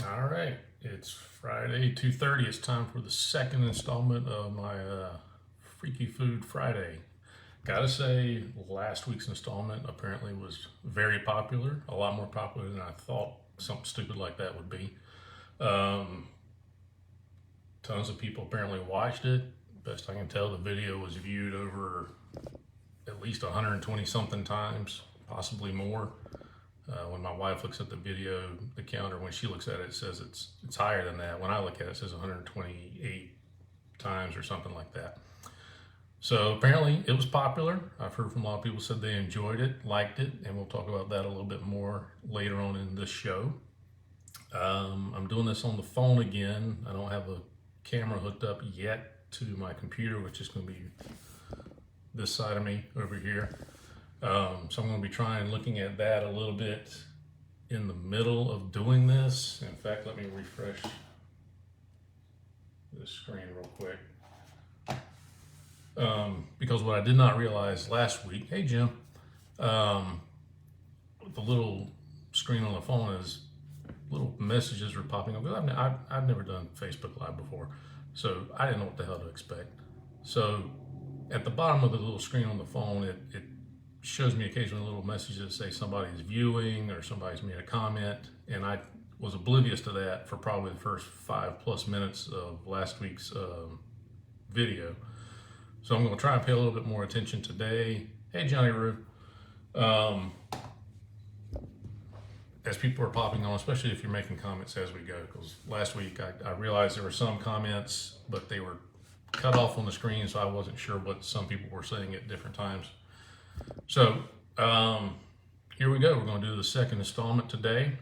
All right, it's Friday, 2:30. It's time for the second installment of my Freaky Food Friday. Gotta say, last week's installment apparently was very popular, a lot more popular than I thought something stupid like that would be. Um, Tons of people apparently watched it. Best I can tell, the video was viewed over at least 120 something times, possibly more. When my wife looks at the video, the counter, when she looks at it, it says it's higher than that. When I look at it, it says 128 times or something like that. So apparently it was popular. I've heard from a lot of people said they enjoyed it, liked it, and we'll talk about that a little bit more later on in this show. I'm doing this on the phone again. I don't have a camera hooked up yet to my computer, which is going to be this side of me over here. So I'm going to be looking at that a little bit in the middle of doing this. In fact, let me refresh this screen real quick. Because what I did not realize last week, hey Jim, the little screen on the phone is little messages were popping up. I've never done Facebook Live before, so I didn't know what the hell to expect. So at the bottom of the little screen on the phone, it shows me occasionally little messages that say somebody's viewing or somebody's made a comment, and I was oblivious to that for probably the first 5+ minutes of last week's video. So I'm going to try and pay a little bit more attention today. Hey Johnny Roo. As people are popping on, especially if you're making comments as we go, because last week I realized there were some comments, but they were cut off on the screen, so I wasn't sure what some people were saying at different times. So here we go. We're going to do the second installment today.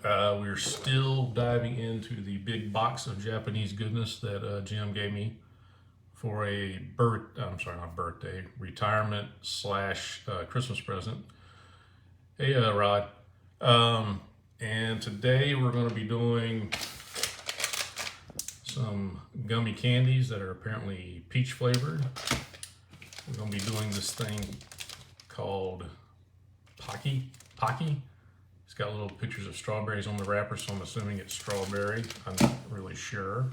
We're still diving into the big box of Japanese goodness that Jim gave me for a retirement / Christmas present. Hey, Rod. And today we're going to be doing some gummy candies that are apparently peach flavored. We're going to be doing this thing called Pocky. It's got little pictures of strawberries on the wrapper, so I'm assuming it's strawberry. I'm not really sure.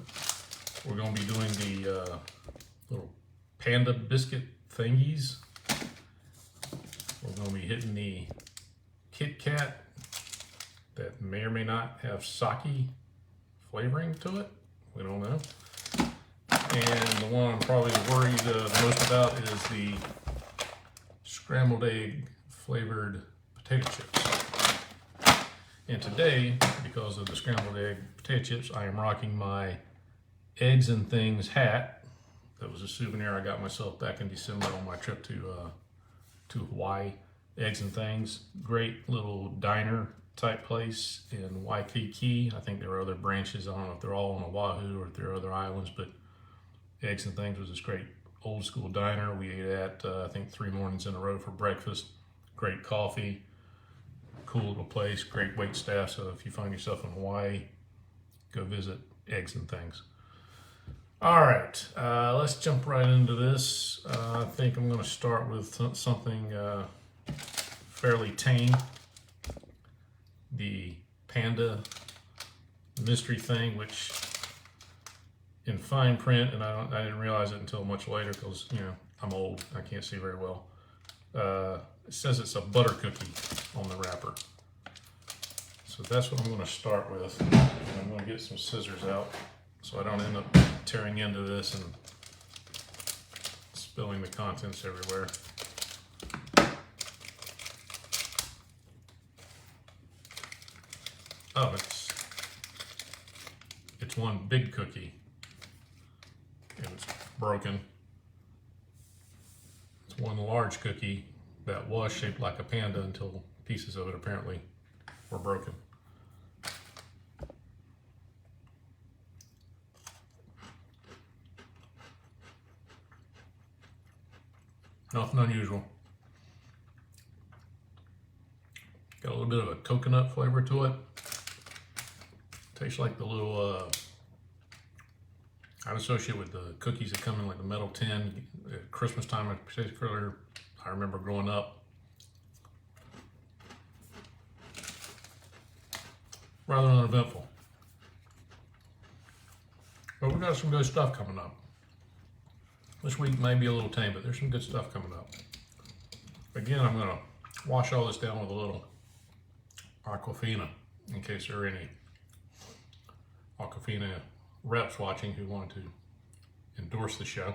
We're going to be doing the little panda biscuit thingies. We're going to be hitting the Kit Kat that may or may not have sake flavoring to it. We don't know. And the one I'm probably worried the most about is the scrambled egg flavored potato chips. And today, because of the scrambled egg potato chips, I am rocking my Eggs and Things hat. That was a souvenir I got myself back in December on my trip to Hawaii. Eggs and Things, great little diner type place in Waikiki. I think there are other branches. I don't know if they're all on Oahu or if there are other islands, but Eggs and Things was this great old school diner. We ate at I think 3 mornings in a row for breakfast. Great coffee, cool little place, great wait staff. So if you find yourself in Hawaii, go visit Eggs and Things. All right, let's jump right into this. I think I'm going to start with something fairly tame. The panda mystery thing, which in fine print, and I didn't realize it until much later because I'm old, I can't see very well. It says it's a butter cookie on the wrapper. So that's what I'm going to start with. And I'm going to get some scissors out so I don't end up tearing into this and spilling the contents everywhere. Oh, it's one big cookie and it's broken. It's one large cookie that was shaped like a panda until pieces of it apparently were broken. Nothing unusual. Got a little bit of a coconut flavor to it. Tastes like the little, I'd associate with the cookies that come in like a metal tin at Christmas time in particular. I remember growing up. Rather uneventful. got some good stuff coming up. This week may be a little tame, but there's some good stuff coming up. Again, I'm gonna wash all this down with a little Aquafina in case there are any Aquafina reps watching who want to endorse the show.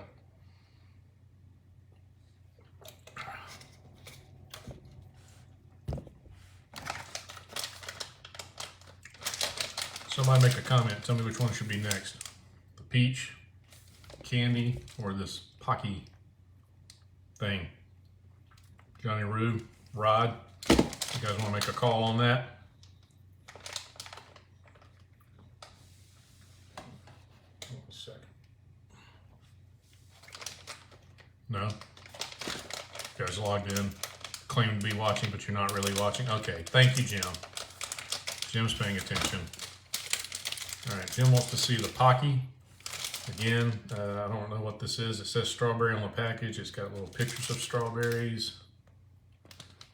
Somebody make a comment, tell me which one should be next. The peach, candy, or this Pocky thing. Johnny Rube, Rod, you guys want to make a call on that? One second. No? You guys logged in, claim to be watching, but you're not really watching? Okay, thank you, Jim. Jim's paying attention. All right, Jim wants to see the Pocky. Again, I don't know what this is. It says strawberry on the package. It's got little pictures of strawberries.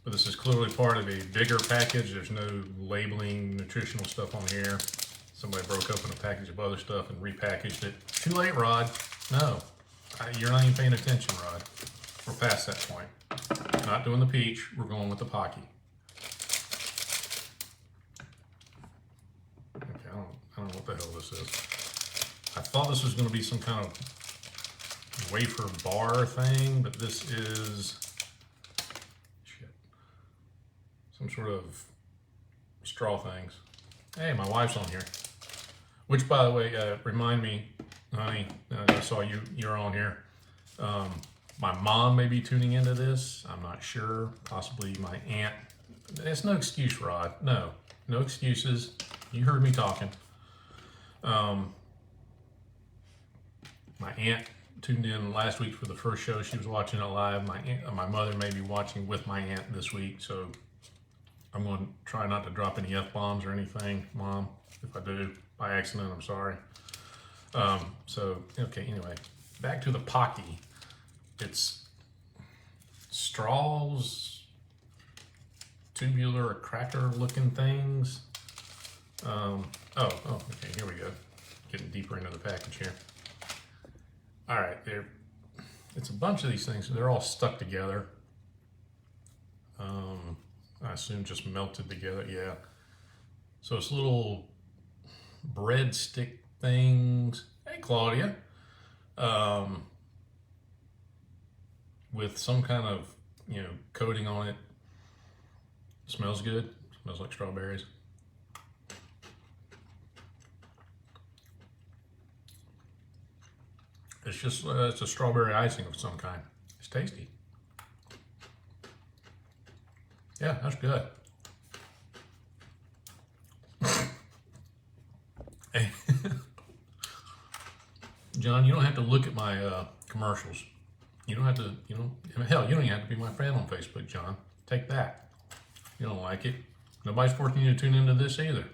But this is clearly part of a bigger package. There's no labeling, nutritional stuff on here. Somebody broke open a package of other stuff and repackaged it. Too late, Rod. No, you're not even paying attention, Rod. We're past that point. Not doing the peach, we're going with the Pocky. Okay, I don't know what the hell this is. I thought this was going to be some kind of wafer bar thing, but this is some sort of straw things. Hey, my wife's on here. Which, by the way, remind me, honey, I saw you're on here. My mom may be tuning into this. I'm not sure. Possibly my aunt. It's no excuse, Rod. No excuses. You heard me talking. My aunt tuned in last week for the first show. She was watching it live. My mother may be watching with my aunt this week, so I'm going to try not to drop any F-bombs or anything, Mom. If I do, by accident, I'm sorry. Okay, anyway, back to the Pocky. It's straws, tubular cracker looking things. Okay, here we go. Getting deeper into the package here. All right, it's a bunch of these things. They're all stuck together. I assume just melted together, yeah. So it's little breadstick things. Hey, Claudia. With some kind of, coating on it. Smells good. Smells like strawberries. It's just, it's a strawberry icing of some kind. It's tasty. Yeah, that's good. Hey, John, you don't have to look at my commercials. You don't have to, hell, you don't even have to be my friend on Facebook, John. Take that. You don't like it. Nobody's forcing you to tune into this either.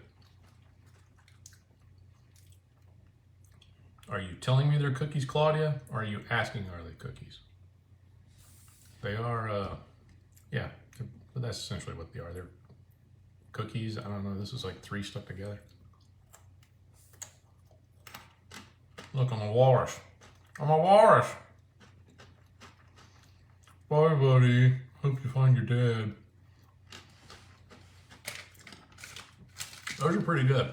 Are you telling me they're cookies, Claudia? Or are you asking, are they cookies? They are, yeah, but that's essentially what they are. They're cookies. I don't know. This is like 3 stuck together. Look, I'm a walrus. I'm a walrus. Bye, buddy. Hope you find your dad. Those are pretty good.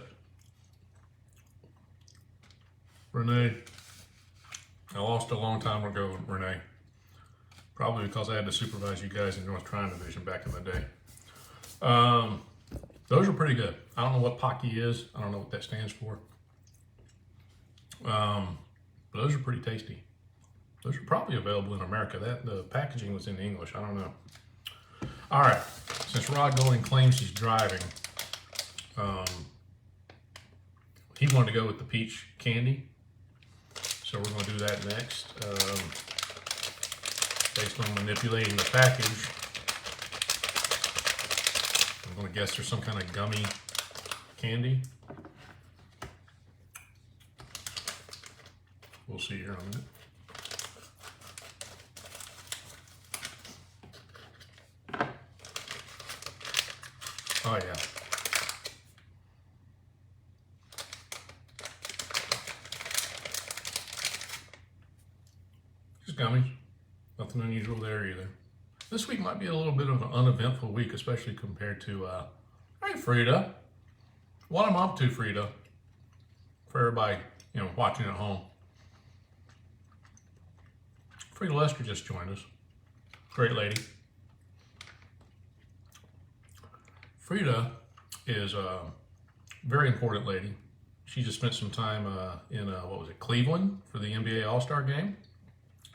Renee. I lost a long time ago, Renee. Probably because I had to supervise you guys in North Trine Division back in the day. Those are pretty good. I don't know what Pocky is. I don't know what that stands for. But those are pretty tasty. Those are probably available in America. The packaging was in English. I don't know. All right. Since Rod Golding claims he's driving, he wanted to go with the peach candy. So we're going to do that next. Based on manipulating the package, I'm going to guess there's some kind of gummy candy. We'll see here in a minute. Oh yeah. gummies. Nothing unusual there either. This week might be a little bit of an uneventful week, especially compared to, hey Frida, what I'm up to, Frida, for everybody, watching at home. Frida Lester just joined us. Great lady. Frida is a very important lady. She just spent some time in, Cleveland for the NBA All-Star game.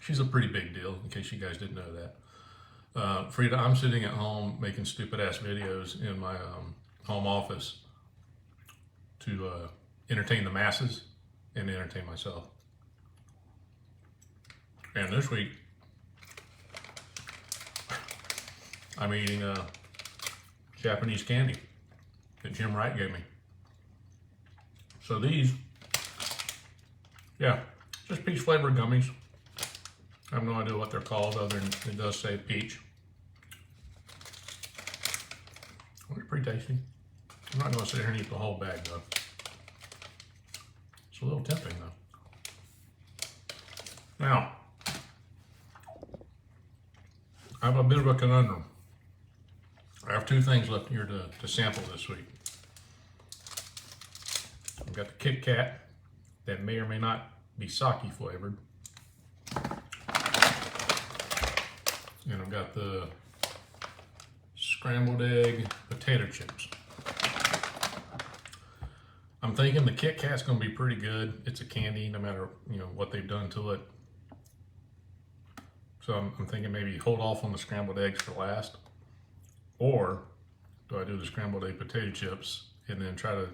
She's a pretty big deal, in case you guys didn't know that. Frida, I'm sitting at home making stupid-ass videos in my home office to entertain the masses and entertain myself. And this week, I'm eating Japanese candy that Jim Wright gave me. So these, yeah, just peach flavored gummies. I have no idea what they're called other than it does say peach. They're pretty tasty. I'm not going to sit here and eat the whole bag though. It's a little tempting though. Now, I have a bit of a conundrum. I have two things left here to sample this week. I've got the Kit Kat that may or may not be sake flavored. And I've got the scrambled egg potato chips. I'm thinking the Kit Kat's gonna be pretty good. It's a candy, no matter what they've done to it. So I'm thinking maybe hold off on the scrambled eggs for last. Or do I do the scrambled egg potato chips and then try to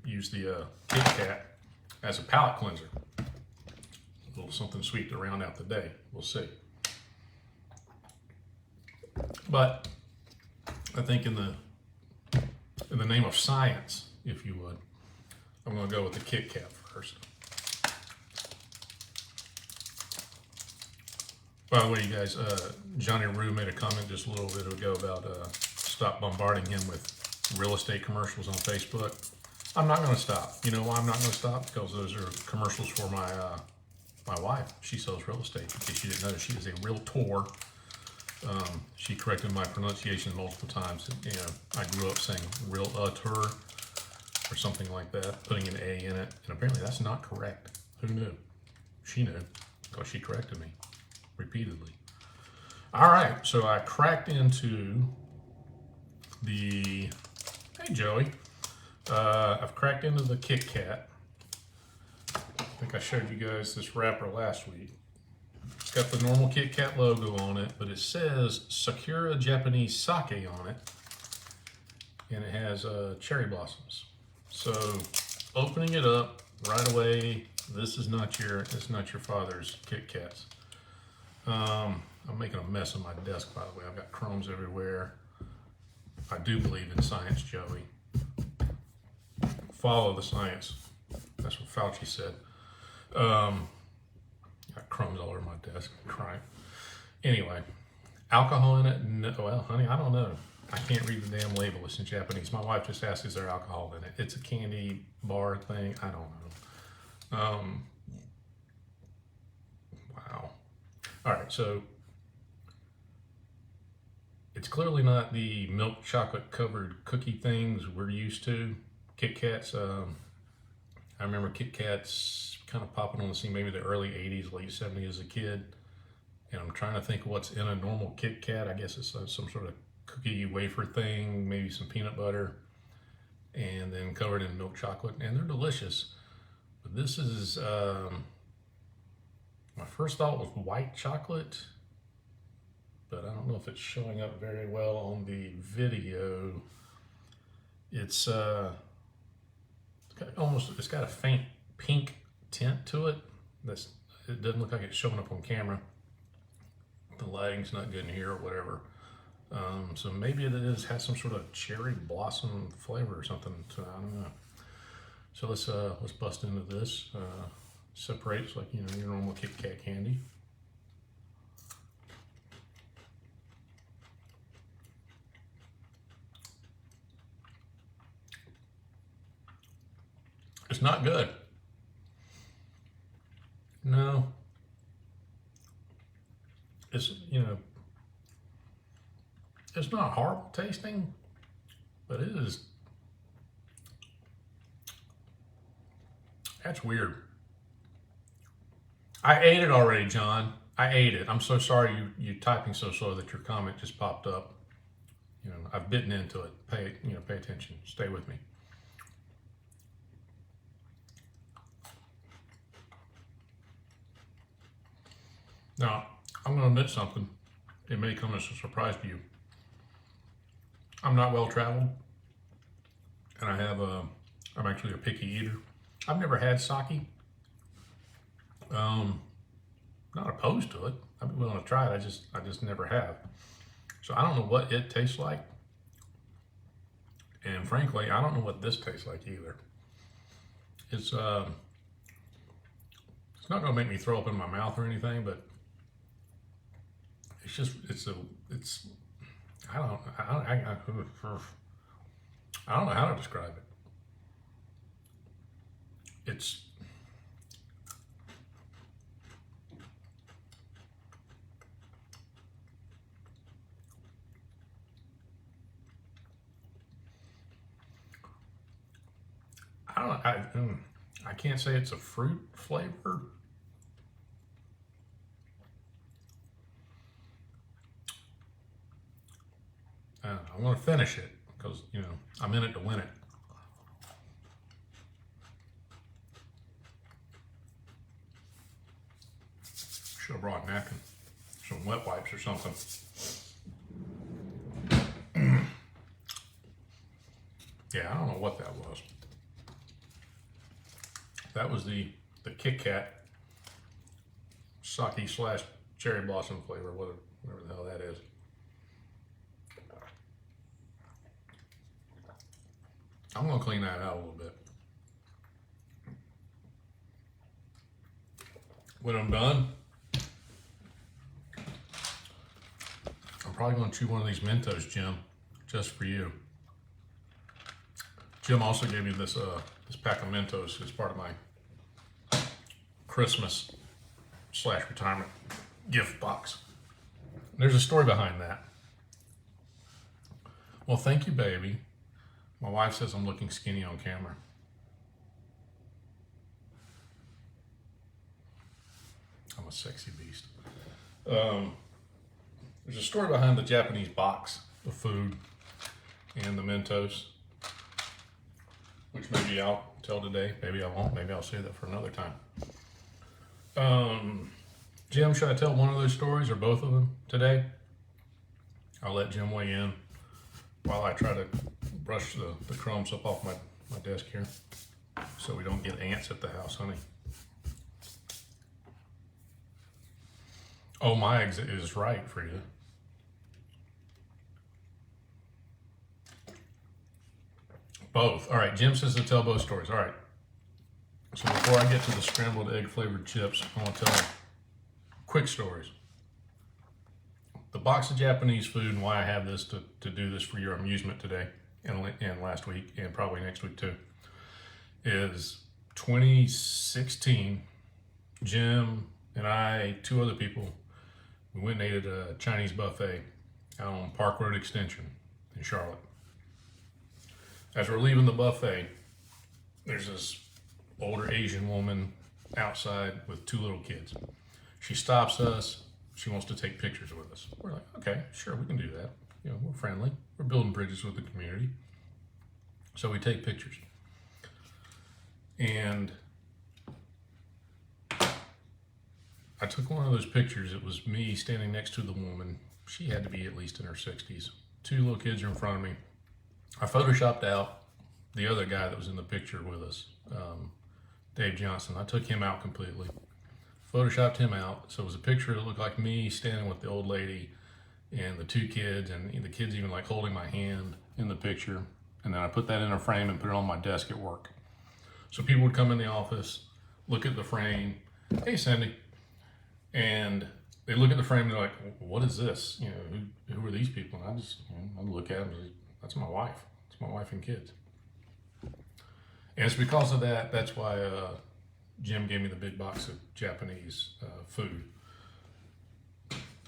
use the Kit Kat as a palate cleanser? A little something sweet to round out the day. We'll see. But I think in the name of science, if you would, I'm going to go with the Kit Kat first. By the way, you guys, Johnny Rue made a comment just a little bit ago about stop bombarding him with real estate commercials on Facebook. I'm not going to stop. You know why I'm not going to stop? Because those are commercials for my wife. She sells real estate. In case you didn't know, she is a realtor. She corrected my pronunciation multiple times. I grew up saying realtor or something like that, putting an A in it, and apparently that's not correct. Who knew? She knew, because she corrected me repeatedly. All right, so I cracked into the, hey Joey, I've cracked into the Kit Kat. I think I showed you guys this wrapper last week. It's got the normal Kit Kat logo on it, but it says Sakura Japanese Sake on it, and it has cherry blossoms. So opening it up right away, this is not your father's Kit Kats. I'm making a mess of my desk, by the way. I've got crumbs everywhere. I do believe in science, Joey. Follow the science. That's what Fauci said. Got crumbs all over my desk. I'm crying. Anyway, alcohol in it? No, well, honey, I don't know. I can't read the damn label. It's in Japanese. My wife just asked, is there alcohol in it? It's a candy bar thing. I don't know. Wow. All right, so it's clearly not the milk chocolate covered cookie things we're used to. Kit Kats, I remember Kit Kats kind of popping on the scene maybe the early 80s, late 70s as a kid. And I'm trying to think what's in a normal Kit Kat. I guess it's some sort of cookie wafer thing, maybe some peanut butter, and then covered in milk chocolate. And they're delicious. But this is, my first thought was white chocolate, but I don't know if it's showing up very well on the video. It's it's got a faint pink tint to it. It doesn't look like it's showing up on camera. The lighting's not good in here or whatever. So maybe it has some sort of cherry blossom flavor or something. So I don't know. So let's bust into this. Separates like your normal Kit Kat candy. It's not good. No. It's, it's not horrible tasting, but it is, that's weird. I ate it already, John. I ate it. I'm so sorry you typing so slow that your comment just popped up. I've bitten into it. Pay attention. Stay with me. Now, I'm going to admit something. It may come as a surprise to you. I'm not well traveled, and I'm actually a picky eater. I've never had sake. Not opposed to it. I'd be willing to try it. I just never have. So I don't know what it tastes like. And frankly, I don't know what this tastes like either. It's not going to make me throw up in my mouth or anything, but I don't know how to describe it. It's I can't say it's a fruit flavor. I want to finish it because, I'm in it to win it. Should have brought a napkin, some wet wipes or something. Yeah, I don't know what that was. That was the Kit Kat sake / cherry blossom flavor, whatever the hell that is. I'm gonna clean that out a little bit. When I'm done, I'm probably gonna chew one of these Mentos, Jim, just for you. Jim also gave me this pack of Mentos as part of my Christmas / retirement gift box. There's a story behind that. Well, thank you, baby. My wife says I'm looking skinny on camera. I'm a sexy beast. There's a story behind the Japanese box of food and the Mentos, which maybe I'll tell today. Maybe I won't. Maybe I'll say that for another time. Jim, should I tell one of those stories or both of them today? I'll let Jim weigh in while I try to brush the crumbs up off my desk here so we don't get ants at the house, honey. Oh, my exit is right, Frida. Both. All right, Jim says to tell both stories. All right. So before I get to the scrambled egg flavored chips, I want to tell quick stories. The box of Japanese food and why I have this to do this for your amusement today and last week and probably next week too is 2016. Jim and I, 2 other people, we went and ate at a Chinese buffet out on Park Road Extension in Charlotte. As we're leaving the buffet, there's this older Asian woman outside with 2 little kids. She stops us. She wants to take pictures with us. We're like, okay, sure, we can do that. We're friendly. We're building bridges with the community. So we take pictures. And I took one of those pictures. It was me standing next to the woman. She had to be at least in her 60s. 2 little kids are in front of me. I photoshopped out the other guy that was in the picture with us, Dave Johnson. I took him out completely. Photoshopped him out. So it was a picture that looked like me standing with the old lady and the 2 kids, and the kids even like holding my hand in the picture. And then I put that in a frame and put it on my desk at work. So people would come in the office, look at the frame. Hey, Cindy. And they look at the frame and they're like, what is this? Who are these people? And I just, I look at them and say, that's my wife. It's my wife and kids. And it's because of that, that's why Jim gave me the big box of Japanese food.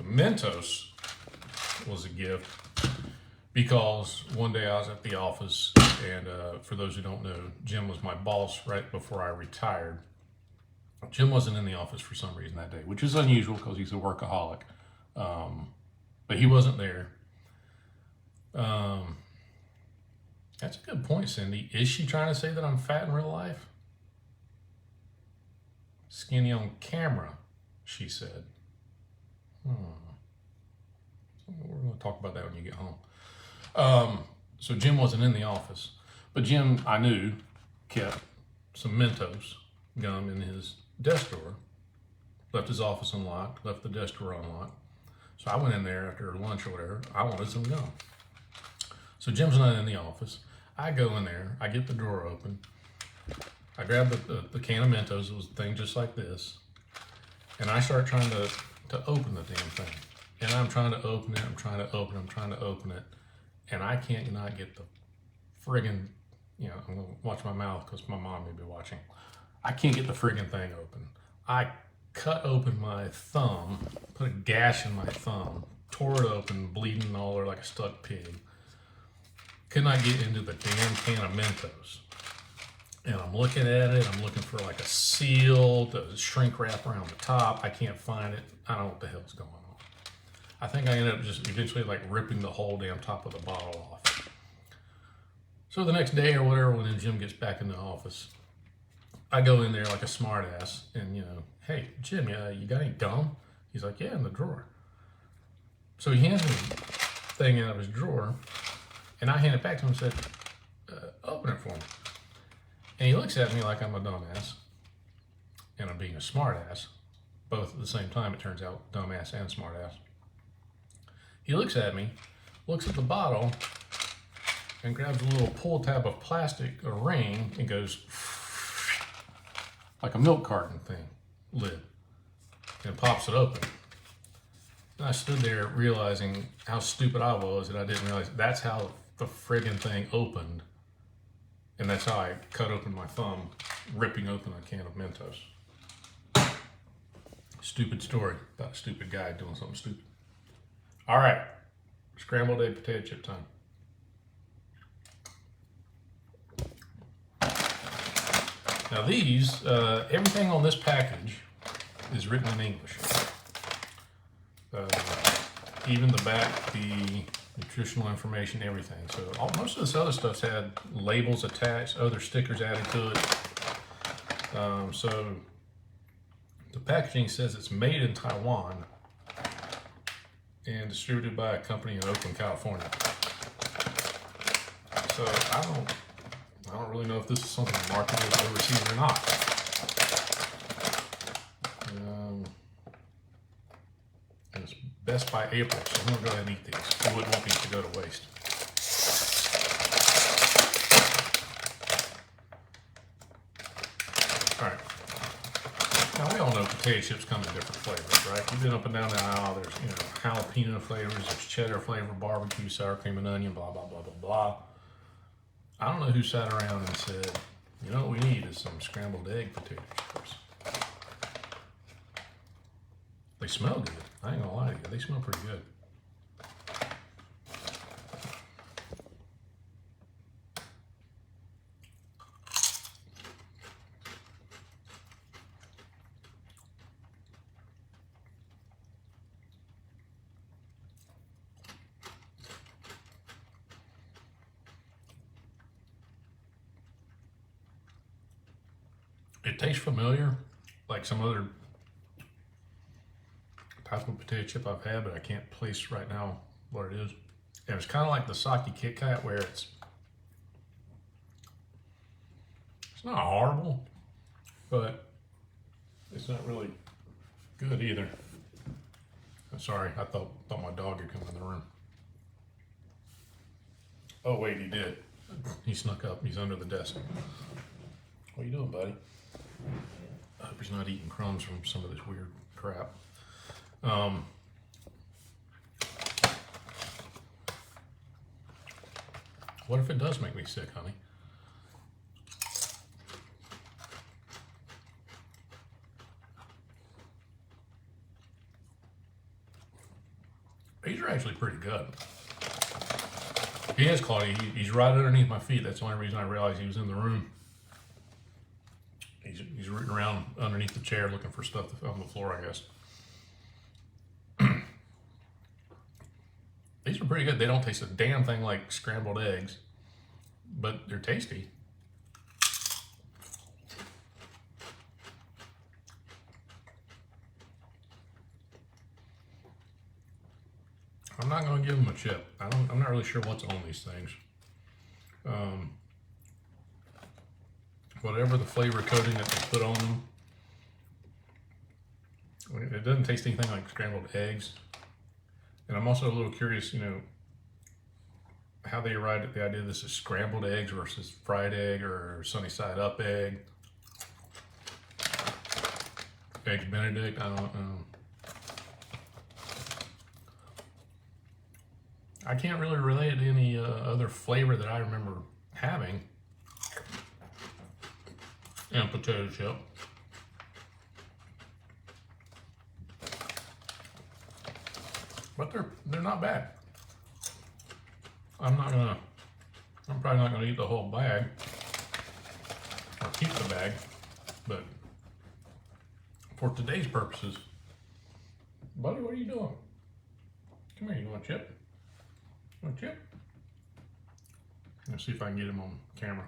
The Mentos was a gift because one day I was at the office, and for those who don't know, Jim was my boss right before I retired. Jim wasn't in the office for some reason that day, which is unusual because he's a workaholic. But he wasn't there. That's a good point, Cindy. Is she trying to say that I'm fat in real life? Skinny on camera, she said. We're going to talk about that when you get home. So Jim wasn't in the office, but Jim, I knew, kept some Mentos gum in his desk drawer, left his office unlocked, left the desk drawer unlocked. So I went in there after lunch or whatever. I wanted some gum. So Jim's not in the office. I go in there, I get the drawer open, I grab the can of Mentos, it was a thing just like this, and I start trying to open the damn thing. And I'm trying to open it, I'm trying to open it, and I can't not get the friggin', I'm gonna watch my mouth because my mom may be watching. I can't get the friggin' thing open. I cut open my thumb, put a gash in my thumb, tore it open, bleeding all over like a stuck pig. Could not get into the damn can of Mentos. And I'm looking at it, I'm looking for like a seal, the shrink wrap around the top. I can't find it. I don't know what the hell's going on. I think I ended up just eventually like ripping the whole damn top of the bottle off. So the next day or whatever, when Jim gets back in the office, I go in there like a smart ass and, hey, Jim, you got any gum? He's like, yeah, in the drawer. So he hands me the thing out of his drawer, and I hand it back to him and said, open it for me. And he looks at me like I'm a dumbass, and I'm being a smart ass, both at the same time, it turns out, dumbass and smart ass. He looks at me, looks at the bottle, and grabs a little pull tab of plastic, a ring, and goes like a milk carton thing, lid, and pops it open. And I stood there realizing how stupid I was, and I didn't realize that's how the friggin' thing opened. And that's how I cut open my thumb, ripping open a can of Mentos. Stupid story about a stupid guy doing something stupid. All right, scrambled egg potato chip time. Now these, everything on this package is written in English. Even the back, the nutritional information, everything. So most of this other stuff's had labels attached, other stickers added to it. So the packaging says it's made in Taiwan and distributed by a company in Oakland, California. So I don't really know if this is something marketed overseas or not. And it's best by April, so I'm gonna go ahead and eat these. I wouldn't want these to go to waste. All right. Now we all know potato chips come in different flavors, right? You've been up and down the aisle. There's jalapeno flavors, there's cheddar flavor, barbecue, sour cream and onion, blah blah blah blah blah. I don't know who sat around and said, you know what we need is some scrambled egg potato chips. They smell good. I ain't gonna lie to you. They smell pretty good. It tastes familiar, like some other type of potato chip I've had, but I can't place right now what it is. And it's kind of like the Saki Kit Kat, where it's not horrible, but it's not really good either. I'm sorry, I thought my dog had come in the room. Oh wait, he did. He snuck up. He's under the desk. What are you doing, buddy? I hope he's not eating crumbs from some of this weird crap. What if it does make me sick, honey? These are actually pretty good. He is, Claudia. He's right underneath my feet. That's the only reason I realized he was in the room. He's rooting around underneath the chair looking for stuff on the floor, I guess. These are pretty good. They don't taste a damn thing like scrambled eggs, but they're tasty. I'm not going to give them a chip. I'm not really sure what's on these things. Whatever the flavor coating that they put on them, it doesn't taste anything like scrambled eggs. And I'm also a little curious, you know, how they arrived at the idea this is scrambled eggs versus fried egg or sunny side up egg. Eggs Benedict, I don't know. I can't really relate it to any other flavor that I remember having. And potato chip. But they're not bad. I'm probably not gonna eat the whole bag or keep the bag, but for today's purposes, buddy, what are you doing? Come here, you want a chip? Want a chip? Let's see if I can get him on camera.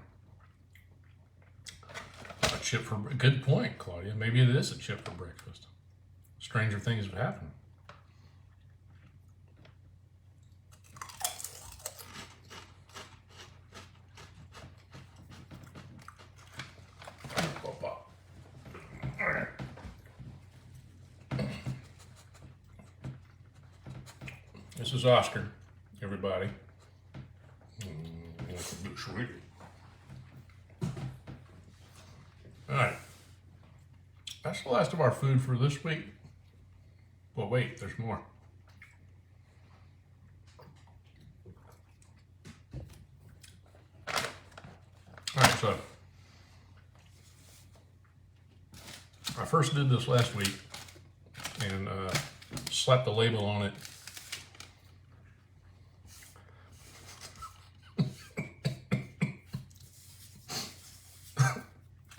A chip for, good point, Claudia. Maybe it is a chip for breakfast. Stranger things have happened. This is Oscar, everybody. That's a bit sweet. All right. That's the last of our food for this week. Well, wait, there's more. All right, so I first did this last week and slapped the label on it.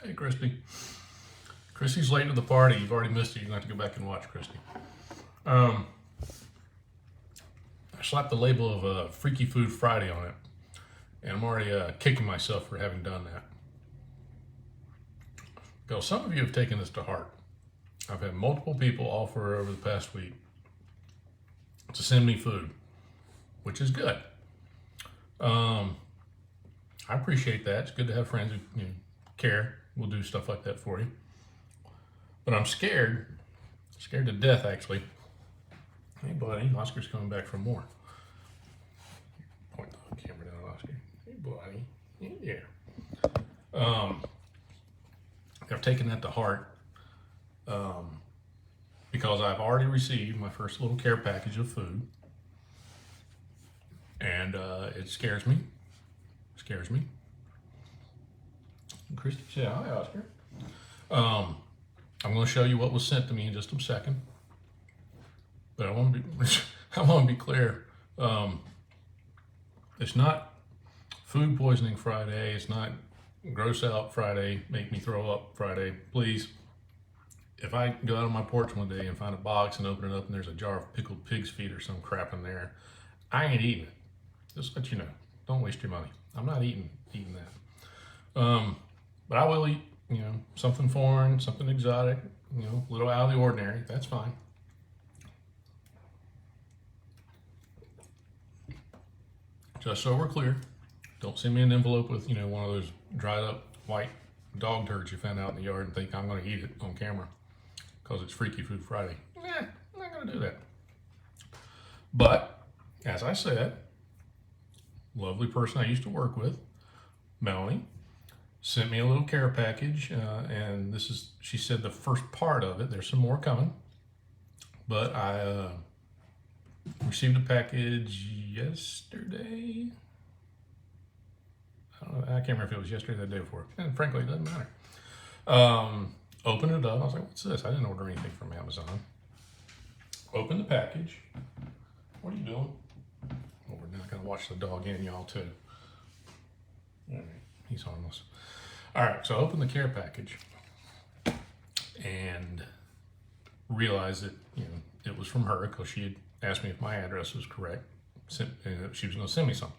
Hey, Christy. Christy's late to the party. You've already missed it. You're going to have to go back and watch, Christy. I slapped the label of Freaky Food Friday on it. And I'm already kicking myself for having done that. Because some of you have taken this to heart. I've had multiple people offer over the past week to send me food, which is good. I appreciate that. It's good to have friends who care. We'll do stuff like that for you. But I'm scared to death, actually. Hey, buddy, Oscar's coming back for more. Point the camera down at Oscar. Hey, buddy. Yeah. I've taken that to heart because I've already received my first little care package of food, and it scares me. Christy said, "Hi, Oscar." I'm going to show you what was sent to me in just a second, but I want to be clear. It's not food poisoning Friday. It's not gross out Friday, make me throw up Friday. Please, if I go out on my porch one day and find a box and open it up and there's a jar of pickled pig's feet or some crap in there, I ain't eating it. Just let you know. Don't waste your money. I'm not eating that. But I will eat, something foreign, something exotic, a little out of the ordinary. That's fine. Just so we're clear, don't send me an envelope with, one of those dried up white dog turds you found out in the yard and think I'm going to eat it on camera because it's Freaky Food Friday. I'm not going to do that. But, as I said, lovely person I used to work with, Melanie, sent me a little care package, and she said the first part of it. There's some more coming, but I received a package yesterday. I can't remember if it was yesterday or the day before, and frankly, it doesn't matter. Opened it up. I was like, "What's this?" I didn't order anything from Amazon. Opened the package, what are you doing? Well, we're not gonna watch the dog and y'all too. All right, he's harmless. All right, so I opened the care package and realized that, you know, it was from her because she had asked me if my address was correct. And she was gonna send me something.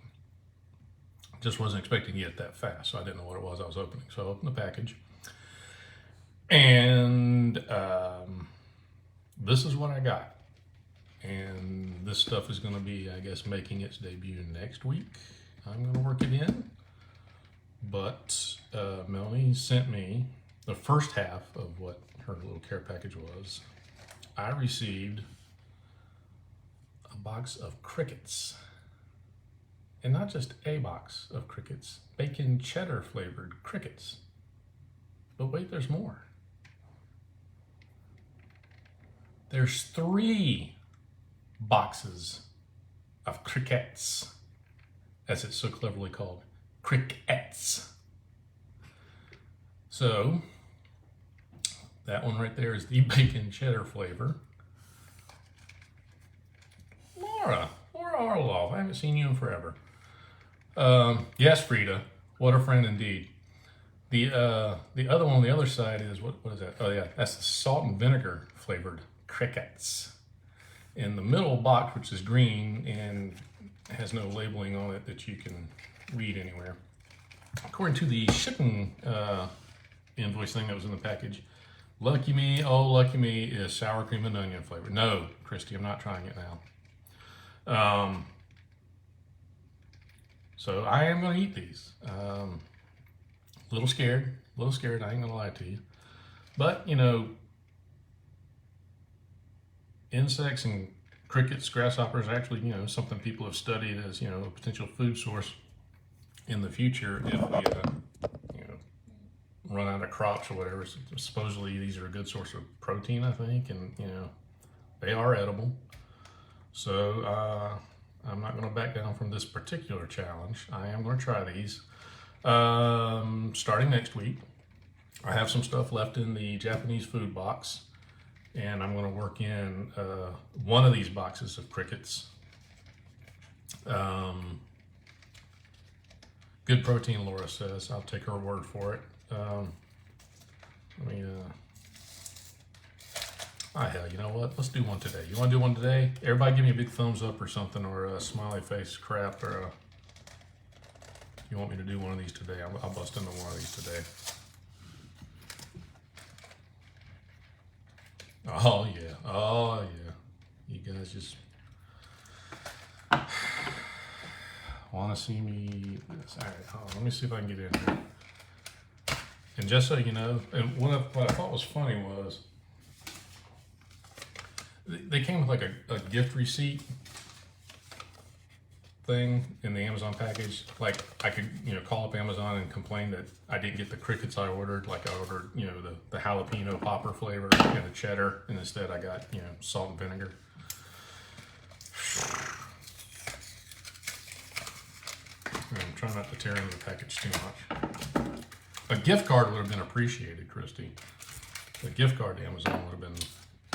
Just wasn't expecting to get it that fast, so I didn't know what it was I was opening. So I opened the package, and this is what I got. And this stuff is going to be, I guess, making its debut next week. I'm going to work it in. But Melanie sent me the first half of what her little care package was. I received a box of crickets. And not just a box of crickets, bacon cheddar flavored crickets. But wait, there's more. There's 3 boxes of crickets, as it's so cleverly called, crickets. So that one right there is the bacon cheddar flavor. Laura Orlov, I haven't seen you in forever. Yes, Frida, what a friend indeed. The other one on the other side is, what is that? Oh yeah, that's the salt and vinegar flavored crickets. In the middle box, which is green and has no labeling on it that you can read anywhere, according to the shipping invoice thing that was in the package, lucky me, oh lucky me, is sour cream and onion flavor. No, Christy, I'm not trying it now. So I am going to eat these. A little scared, I ain't going to lie to you. But, you know, insects and crickets, grasshoppers, actually, you know, something people have studied as, you know, a potential food source in the future if we, you know, run out of crops or whatever. So supposedly these are a good source of protein, I think, and, you know, they are edible. So I'm not going to back down from this particular challenge. I am going to try these starting next week. I have some stuff left in the Japanese food box, and I'm going to work in one of these boxes of crickets. Good protein, Laura says. I'll take her word for it. Hell, you know what? Let's do one today. You want to do one today? Everybody give me a big thumbs up or something, or a smiley face crap, or you want me to do one of these today? I'll bust into one of these today. Oh yeah. You guys just want to see me. All right, let me see if I can get in here. And just so you know, and what I thought was funny was they came with like a gift receipt thing in the Amazon package. Like I could, you know, call up Amazon and complain that I didn't get the crickets I ordered. Like I ordered, you know, the jalapeno popper flavor and the cheddar, and instead I got, you know, salt and vinegar. I'm trying not to tear into the package too much. A gift card would have been appreciated, Christy. A gift card to Amazon would have been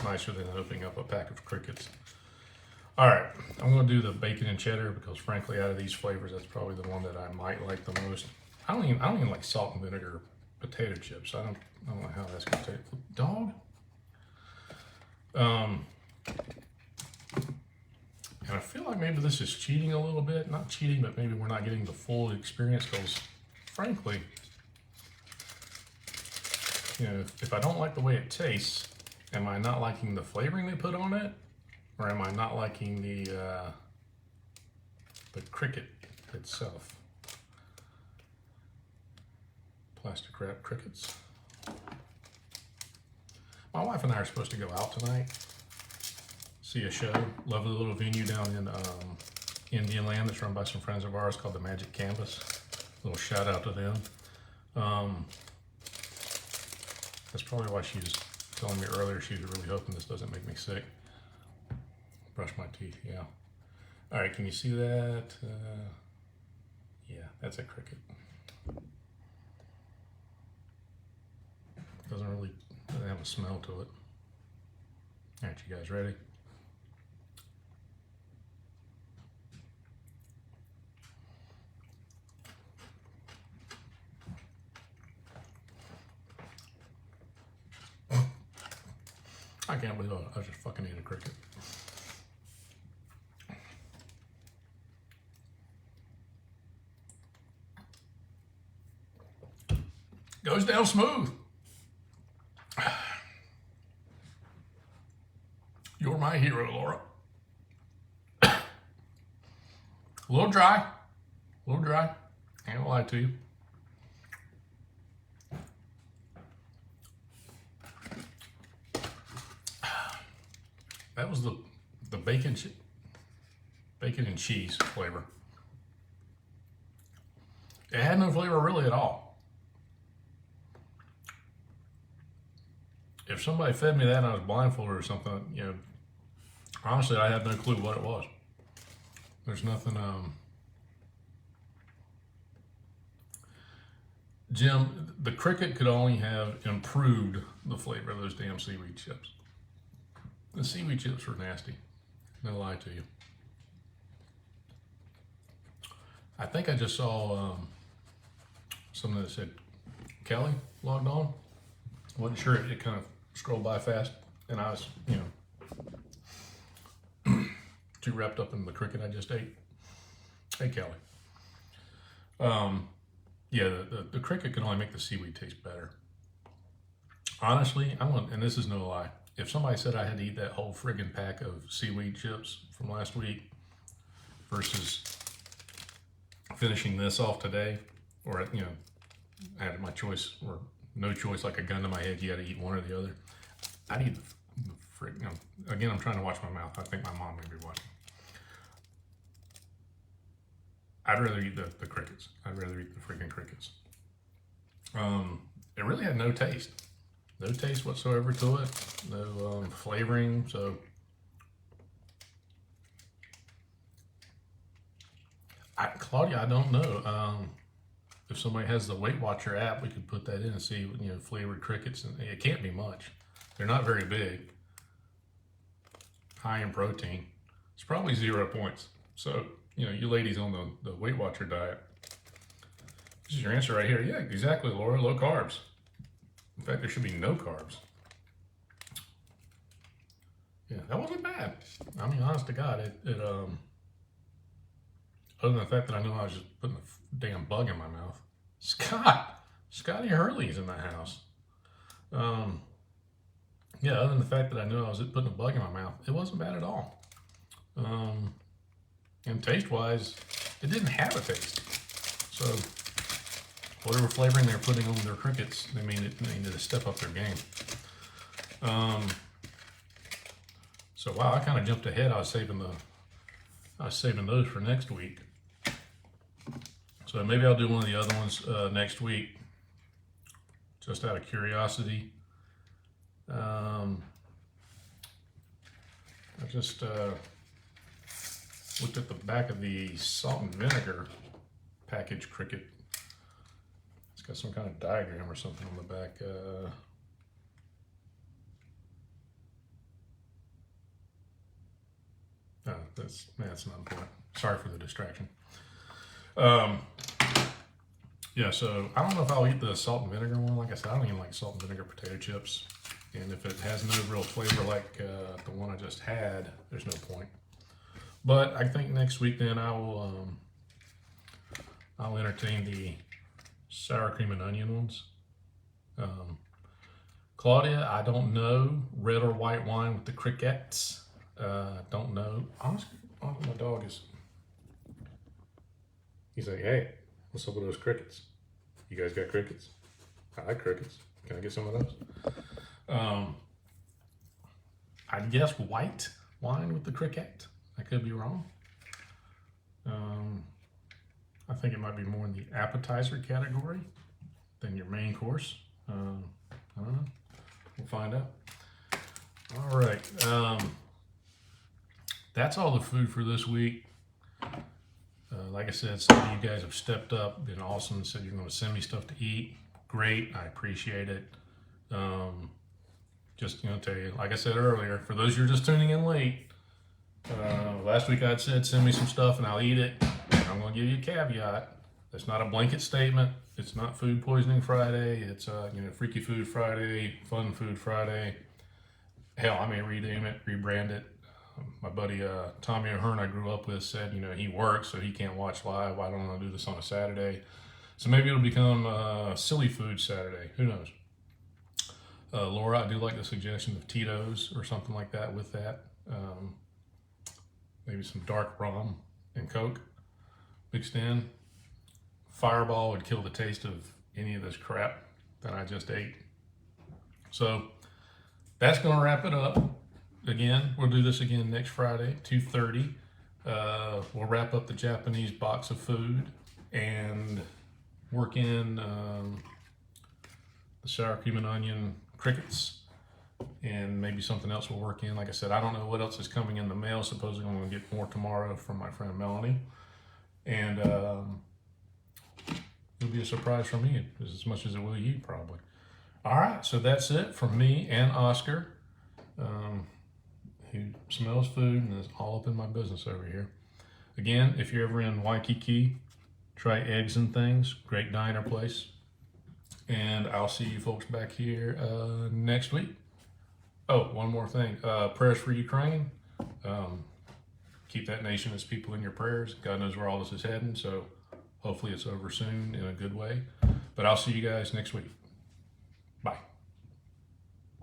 nicer than opening up a pack of crickets. All right, I'm going to do the bacon and cheddar because, frankly, out of these flavors, that's probably the one that I might like the most. I don't even like salt and vinegar potato chips. I don't know how that's going to taste. Dog. And I feel like maybe this is cheating a little bit. Not cheating, but maybe we're not getting the full experience because, frankly, you know, if I don't like the way it tastes, am I not liking the flavoring they put on it? Or am I not liking the cricket itself? Plastic wrap crickets. My wife and I are supposed to go out tonight, see a show. Lovely little venue down in Indian Land that's run by some friends of ours called the Magic Canvas. A little shout out to them. That's probably why she was telling me earlier she was really hoping this doesn't make me sick. Brush my teeth, yeah. All right, can you see that? Yeah, that's a cricket. Doesn't have a smell to it. All right, you guys ready? I can't believe I just fucking ate a cricket. Goes down smooth. You're my hero, Laura. A little dry. A little dry. I ain't gonna lie to you. That was the bacon and cheese flavor. It had no flavor really at all. If somebody fed me that and I was blindfolded or something, you know, honestly, I had no clue what it was. There's nothing, Jim, the cricket could only have improved the flavor of those damn seaweed chips. The seaweed chips were nasty. No lie to you. I think I just saw something that said Kelly logged on. Wasn't sure, it kind of scrolled by fast, and I was, you know, too wrapped up in the cricket I just ate. Hey, Kelly. Yeah, the cricket can only make the seaweed taste better. Honestly, and this is no lie, if somebody said I had to eat that whole friggin' pack of seaweed chips from last week versus finishing this off today, or, you know, I had my choice, or no choice, like a gun to my head, you got to eat one or the other, I'd eat the frick. You know, again, I'm trying to watch my mouth. I think my mom may be watching. I'd rather eat the crickets. I'd rather eat the freaking crickets. It really had no taste. No taste whatsoever to it. No flavoring. So Claudia, I don't know. If somebody has the Weight Watcher app, we could put that in and see, you know, flavored crickets. And it can't be much. They're not very big. High in protein. It's probably 0 points. So, you know, you ladies on the Weight Watcher diet, this is your answer right here. Yeah, exactly, Laura. Low carbs. In fact, there should be no carbs. Yeah, that wasn't bad. I mean, honest to God, other than the fact that I knew I was just putting a damn bug in my mouth. Scotty Hurley's in the house. Yeah, other than the fact that I knew I was putting a bug in my mouth, it wasn't bad at all. And taste-wise, it didn't have a taste. So whatever flavoring they're putting on their crickets, they needed to step up their game. So wow, I kind of jumped ahead. I was saving those for next week. So maybe I'll do one of the other ones next week, just out of curiosity. I just looked at the back of the salt and vinegar package cricket. It's got some kind of diagram or something on the back. No, that's not important. Sorry for the distraction. Yeah, so I don't know if I'll eat the salt and vinegar one. Like I said, I don't even like salt and vinegar potato chips. And if it has no real flavor like the one I just had, there's no point. But I think next week then I'll entertain the sour cream and onion ones. Claudia, I don't know. Red or white wine with the crickets. Don't know. Honestly, my dog is. He's like, hey, what's up with those crickets? You guys got crickets? I like crickets. Can I get some of those? I'd guess white wine with the cricket. I could be wrong. I think it might be more in the appetizer category than your main course. I don't know. We'll find out. All right. That's all the food for this week. Like I said, some of you guys have stepped up, been awesome, said you're going to send me stuff to eat. Great. I appreciate it. Just, you know, tell you, like I said earlier, for those who are just tuning in late, last week I'd said send me some stuff and I'll eat it. I'm going to give you a caveat. It's not a blanket statement. It's not Food Poisoning Friday. It's, you know, Freaky Food Friday, Fun Food Friday. hell, I may rename it, rebrand it. My buddy Tommy O'Hearn I grew up with said, you know, he works so he can't watch live. Why don't I do this on a Saturday? So maybe it'll become Silly Food Saturday. Who knows? Laura, I do like the suggestion of Tito's or something like that with that. Maybe some dark rum and Coke mixed in. Fireball would kill the taste of any of this crap that I just ate. So that's going to wrap it up. Again, we'll do this again next Friday, 2:30. We'll wrap up the Japanese box of food and work in the sour cream and onion crickets, and maybe something else we'll work in. Like I said, I don't know what else is coming in the mail. Supposedly I'm going to get more tomorrow from my friend Melanie. And it'll be a surprise for me as much as it will you probably. All right, so that's it from me and Oscar, who smells food and is all up in my business over here. Again, if you're ever in Waikiki, try Eggs and Things. Great diner place. And I'll see you folks back here next week. Oh, one more thing. Prayers for Ukraine. Keep that nation, its people in your prayers. God knows where all this is heading, so hopefully it's over soon in a good way. But I'll see you guys next week.